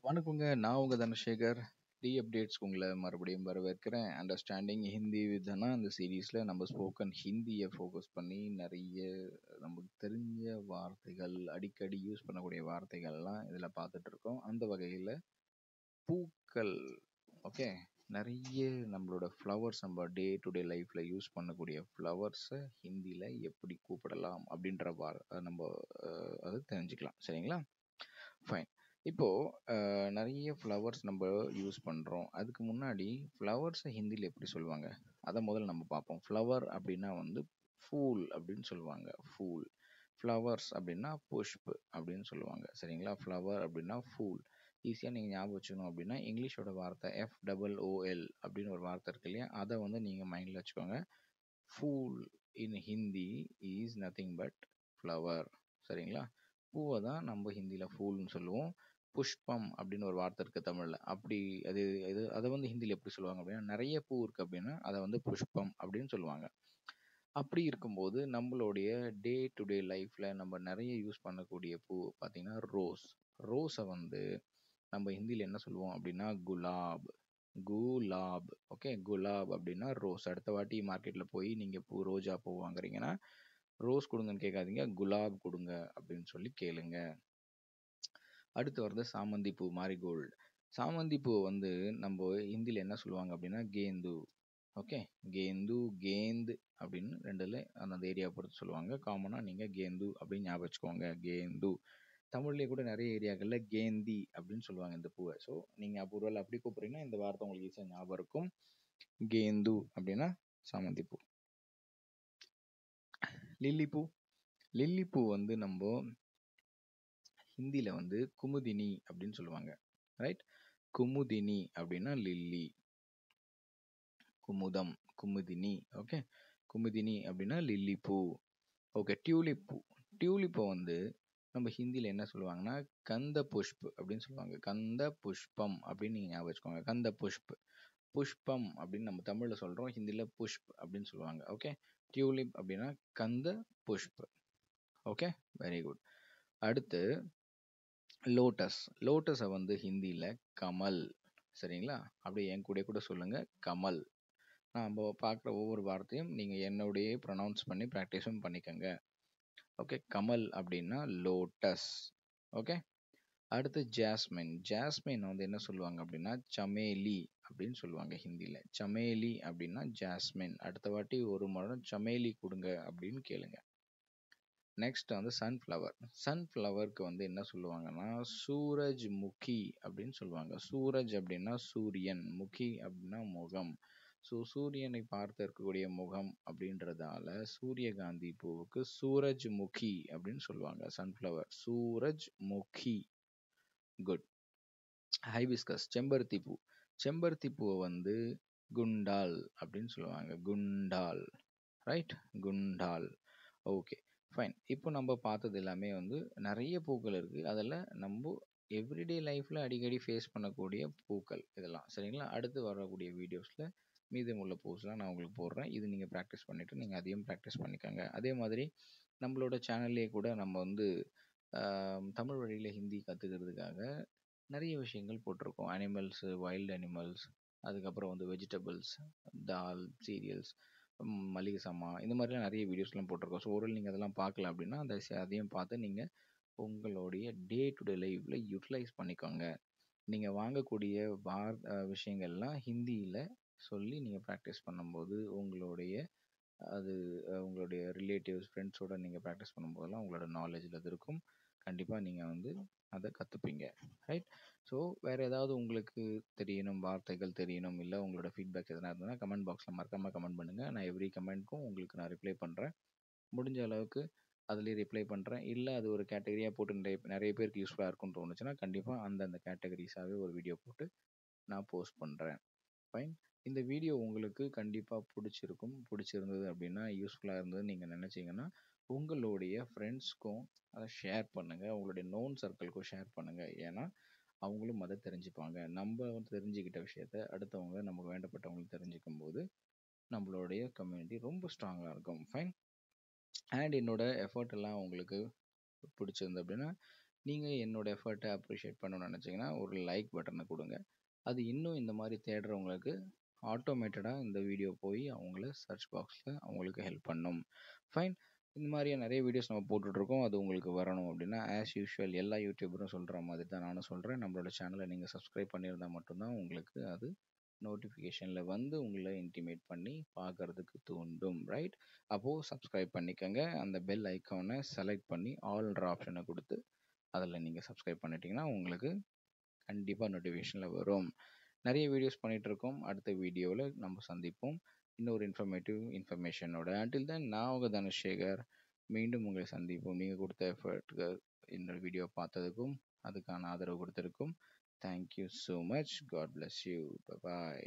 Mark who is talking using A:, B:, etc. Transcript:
A: வணக்கங்க. நான் உங்க தனசேகர். அப்டேட்ஸ்க்கு உங்கள மறுபடியும் வரவேற்கிறேன். அண்டர்ஸ்டாண்டிங் ஹிந்தி வித் தனா அந்த சீரிஸ்ல நம்ம ஸ்போக்கன் ஹிந்திய ஃபோக்கஸ் பண்ணி நெறைய நமக்கு தெரிஞ்ச வார்த்தைகள், அடிக்கடி யூஸ் பண்ணக்கூடிய வார்த்தைகள்லாம் இதுல பார்த்துட்ருக்கோம். அந்த வகையில பூக்கள், ஓகே. நெறைய நம்மளோட ஃப்ளவர்ஸ் நம்ம டே டு டே லைஃப்ல யூஸ் பண்ணக்கூடிய ஃப்ளவர்ஸ ஹிந்தில எப்படி கூப்பிடலாம் அப்படின்ற நம்ம அது தெரிஞ்சுக்கலாம். சரிங்களா? ஃபைன். இப்போ நெறைய ஃப்ளவர்ஸ் நம்ம யூஸ் பண்றோம். அதுக்கு முன்னாடி ஃப்ளவர்ஸ ஹிந்தில எப்படி சொல்லுவாங்க? அத முதல்ல நம்ம பார்ப்போம். ஃப்ளவர் அப்படின்னா வந்து ஃபூல் அப்படின்னு சொல்லுவாங்க. ஃபூல். ஃப்ளவர்ஸ் அப்படின்னா புஷ்ப் அப்படின்னு சொல்லுவாங்க. சரிங்களா? ஃப்ளவர் அப்படின்னா ஃபூல். ஈஸியா நீங்க ஞாபகம் வச்சுக்கணும் அப்படின்னா, இங்கிலீஷோட வார்த்தை FOOL அப்படின்னு ஒரு வார்த்தை இருக்கு இல்லையா? அத வந்து நீங்க மைண்ட்ல வச்சுக்கோங்க. Phool in Hindi is nothing but flower. சரிங்களா? பூவ தான் நம்ம ஹிந்தியில ஃபூல்ன்னு சொல்லுவோம். புஷ்பம் அப்படின்னு ஒரு வார்த்தை இருக்கு தமிழ்ல. அப்படி அது இது அத வந்து ஹிந்தியில எப்படி சொல்லுவாங்க அப்படின்னா, நெறைய பூ இருக்கு அப்படின்னா, அத வந்து புஷ்பம் அப்படின்னு சொல்லுவாங்க. அப்படி இருக்கும்போது நம்மளுடைய டே டு டே லைஃப்ல நம்ம நெறைய யூஸ் பண்ணக்கூடிய பூ பார்த்தீங்கன்னா, ரோஸ். ரோஸ வந்து நம்ம ஹிந்தியில என்ன சொல்லுவோம் அப்படின்னா, குலாப். குலாப். ஓகே. குலாப் அப்படின்னா ரோஸ். அடுத்த வாட்டி மார்க்கெட்ல போய் நீங்க ரோஜா பூ வாங்குறீங்கன்னா, ரோஸ் குடுங்கன்னு கேட்காதீங்க. குலாப் குடுங்க அப்படின்னு சொல்லி கேளுங்க. அடுத்து வரது சாமந்தி பூ, மாரிகோல்டு. சாமந்தி பூ வந்து நம்ம ஹிந்தியில என்ன சொல்லுவாங்க அப்படின்னா, கேந்து. ஓகே. கேந்து, கேந்த் அப்படின்னு 2ல அந்த ஏரியாவ பொறுத்து சொல்லுவாங்க. காமனா நீங்க கேந்து அப்படின்னு ஞாபகம் வச்சுக்கோங்க. கேந்து. தமிழ்லயே கூட நெறைய ஏரியாக்கள்ல கேந்தி அப்படின்னு சொல்லுவாங்க இந்த பூவ. ஸோ நீங்க ஒருவேள அப்படி கூப்பிடுறீங்கன்னா, இந்த வார்த்தை உங்களுக்கு ஈஸியா ஞாபகம் இருக்கும். கேந்து அப்படின்னா சாமந்தி பூ. லில்லி பூ. லில்லி பூ வந்து நம்ப ஹிந்தில வந்து குமுதினி அப்படின்னு சொல்லுவாங்க. ரைட்? குமுதினி அப்படின்னா லில்லி. குமுதம், குமுதினி. ஓகே. குமுதினி அப்படின்னா லில்லி பூ. ஓகே. டியூலிப் பூ. டியூலிப்ப வந்து நம்ம ஹிந்தில என்ன சொல்லுவாங்கன்னா, கந்த புஷ்ப் அப்படின்னு சொல்லுவாங்க. கந்த புஷ்பம் அப்படின்னு நீங்க ஞாபகம் வச்சுக்கோங்க. கந்த புஷ்ப். புஷ்பம் அப்படின்னு நம்ம தமிழ்ல சொல்றோம். ஹிந்தில புஷ்ப் அப்படின்னு சொல்லுவாங்க. ஓகே. டியூலிப் அப்படின்னா கந்த புஷ்ப். ஓகே. Very good. அடுத்து லோட்டஸ். லோட்டஸ வந்து ஹிந்தில கமல். சரிங்களா? அப்படியே என் கூடயே கூட சொல்லுங்க. கமல். நாம பார்க்குற ஒவ்வொரு வார்த்தையும் நீங்க என்னோடயே ப்ரொனவுன்ஸ் பண்ணி பிராக்டிஸும் பண்ணிக்கங்க. ஓகே. கமல் அப்படின்னா லோட்டஸ். ஓகே. அடுத்து ஜாஸ்மின். ஜாஸ்மின் வந்து என்ன சொல்லுவாங்க அப்படின்னா, சமேலி அப்படின்னு சொல்லுவாங்க ஹிந்தில. சமேலி அப்படின்னா ஜாஸ்மின். அடுத்த வாட்டி ஒரு முறை சமேலி குடுங்க அப்படின்னு கேளுங்க. நெக்ஸ்ட் வந்து சன்ஃப்ளவர். சன்ஃப்ளவருக்கு வந்து என்ன சொல்லுவாங்கன்னா, சூரஜ்முகி அப்படின்னு சொல்லுவாங்க. சூரஜ் அப்படின்னா சூரியன், முகி அப்படின்னா முகம். ஸோ சூரியனை பார்த்து இருக்கக்கூடிய முகம் அப்படின்றதால சூரியகாந்தி பூவுக்கு சூரஜ்முகி அப்படின்னு சொல்லுவாங்க. சன்ஃப்ளவர் சூரஜ்முகி. குட். ஹைபிஸ்கஸ் செம்பருத்தி பூ. செம்பருத்தி பூவை வந்து குண்டால் அப்படின்னு சொல்லுவாங்க. குண்டால். ரைட்? குண்டால். ஓகே. ஃபைன். இப்போ நம்ம பார்த்தது எல்லாமே வந்து நெறைய பூக்கள் இருக்கு. அதில நம்ப எவ்ரிடே லைஃப்ல அடிக்கடி ஃபேஸ் பண்ணக்கூடிய பூக்கள் இதெல்லாம். சரிங்களா? அடுத்து வரக்கூடிய வீடியோஸ்ல மீதமுள்ள பூஸ்லாம் நான் உங்களுக்கு போடுறேன். இது நீங்க பிராக்டிஸ் பண்ணிட்டு நீங்க அதையும் பிராக்டிஸ் பண்ணிக்கங்க. அதே மாதிரி நம்மளோட சேனல்லயே கூட நம்ம வந்து தமிழ் வழியில ஹிந்தி கத்துக்கிறதுக்காக நெறைய விஷயங்கள் போட்டிருக்கோம். அனிமல்ஸு, வைல்ட் அனிமல்ஸ், அதுக்கப்புறம் வந்து வெஜிடபிள்ஸ், தால், சீரியல்ஸ், மளிகை சாமான் இந்த மாதிரிலாம் நெறைய வீடியோஸ்லாம் போட்டிருக்கோம். ஸோ ஒருவேள நீங்க அதெல்லாம் பார்க்கல அப்படின்னா, அதையும் பார்த்து நீங்க உங்களுடைய டே டு டே லைஃப்ல யூட்டிலைஸ் பண்ணிக்கோங்க. நீங்க வாங்கக்கூடிய விஷயங்கள்லாம் ஹிந்தியில சொல்லி நீங்க பிராக்டிஸ் பண்ணும்போது, அது உங்களுடைய ரிலேட்டிவ்ஸ், ஃப்ரெண்ட்ஸோட நீங்க பிராக்டிஸ் பண்ணும்போதெல்லாம் உங்களோட நாலேட்ஜ்ல அது இருக்கும். கண்டிப்பா நீங்க வந்து அத கத்துப்பீங்க. ரைட்? ஸோ வேற ஏதாவது உங்களுக்கு தெரியணும், வார்த்தைகள் தெரியணும், இல்ல உங்களோட ஃபீட்பேக் எதனா இருந்ததுன்னா கமெண்ட் பாக்ஸ்ல மறக்காம கமெண்ட் பண்ணுங்க. நான் எவ்ரி கமெண்ட்க்கும் உங்களுக்கு நான் ரிப்ளை பண்றேன். முடிஞ்ச அளவுக்கு அதிலேயே ரிப்ளை பண்றேன். இல்ல அது ஒரு கேட்டகரியா போட்டு நெறைய நெறைய பேருக்கு யூஸ்ஃபுல்லா இருக்கும்னு தோணுச்சுன்னா, கண்டிப்பா அந்தந்த கேட்டகரிஸாவே ஒரு வீடியோ போட்டு நான் போஸ்ட் பண்றேன். ஃபைன். இந்த வீடியோ உங்களுக்கு கண்டிப்பா புடிச்சிருக்கும். புடிச்சிருந்தது அப்படின்னா, யூஸ்ஃபுல்லா இருந்ததுன்னு நீங்க நினைச்சீங்கன்னா, உங்களுடைய ஃப்ரெண்ட்ஸ்க்கும் அத ஷேர் பண்ணுங்க. உங்களுடைய நோன் சர்க்கிள்க்கும் ஷேர் பண்ணுங்க. ஏன்னா, அவங்களும் அத தெரிஞ்சுப்பாங்க. நம்ப தெரிஞ்சுக்கிட்ட விஷயத்த அடுத்தவங்க நமக்கு வேண்டப்பட்டவங்களுக்கு தெரிஞ்சுக்கும்போது, நம்மளுடைய கம்யூனிட்டி ரொம்ப ஸ்ட்ராங்கா இருக்கும். ஃபைன். அண்ட் என்னோட எஃபோர்ட் எல்லாம் உங்களுக்கு பிடிச்சிருந்து அப்படின்னா, நீங்கள் என்னோட எஃபர்ட்டை அப்ரிஷியேட் பண்ணணும்னு நினச்சிங்கன்னா ஒரு லைக் பட்டனை கொடுங்க. அது இன்னும் இந்த மாதிரி தேடுறவங்களுக்கு ஆட்டோமேட்டடாக இந்த வீடியோ போய் அவங்கள சர்ச் பாக்ஸில் அவங்களுக்கு ஹெல்ப் பண்ணும். ஃபைன். இந்த மாதிரியாக நிறைய வீடியோஸ் நம்ம போட்டுட்ருக்கோம். அது உங்களுக்கு வரணும் அப்படின்னா ஆஸ் யூஷுவல் எல்லா யூடியூபரும் சொல்கிற மாதிரி தான் நானும் சொல்கிறேன். நம்மளோட சேனலை நீங்கள் சப்ஸ்கிரைப் பண்ணியிருந்தால் மட்டும்தான் உங்களுக்கு அது நோட்டிஃபிகேஷனில் வந்து உங்களை இன்டிமேட் பண்ணி பார்க்குறதுக்கு தூண்டும். ரைட்? அப்போது சப்ஸ்கிரைப் பண்ணிக்கோங்க. அந்த பெல் ஐக்கானை செலக்ட் பண்ணி ஆல்ன்ற ஆப்ஷனை கொடுத்து அதில் நீங்கள் சப்ஸ்கிரைப் பண்ணிட்டீங்கன்னா உங்களுக்கு கண்டிப்பாக நோட்டிஃபிகேஷனில் வரும். நிறைய வீடியோஸ் பண்ணிகிட்ருக்கோம். அடுத்த வீடியோவில் நம்ம சந்திப்போம் இன்னொரு இன்ஃபர்மேஷனோட. அன்டில் தென் நான் உங்கள் தனுஷேகர். மீண்டும் உங்களை சந்திப்போம். நீங்கள் கொடுத்த எஃபர்ட்டுக்கு இந்த வீடியோ பார்த்ததுக்கும் அதுக்கான ஆதரவு கொடுத்ததுக்கும் thank you so much. God bless you. By.